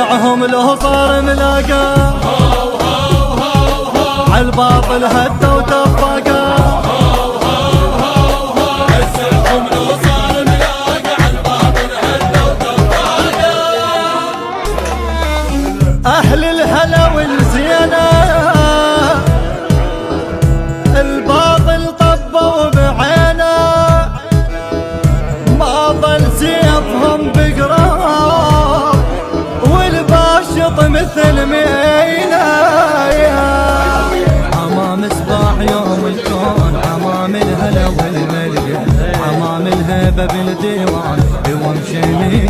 وسعهم له صار ملاقى، عالباطل هدى وتفاقى. وسعهم له صار ملاقى، عالباطل هدى وتفاقى. أهل الهلا والزينة الباطل طبوا بعينه، ما ظل سيفهم بقرار والباشط مثل مينا. عمام مصباح يوم الكون، عمام الهلا والملقى، عمام الهيبة بالديوان وامشي من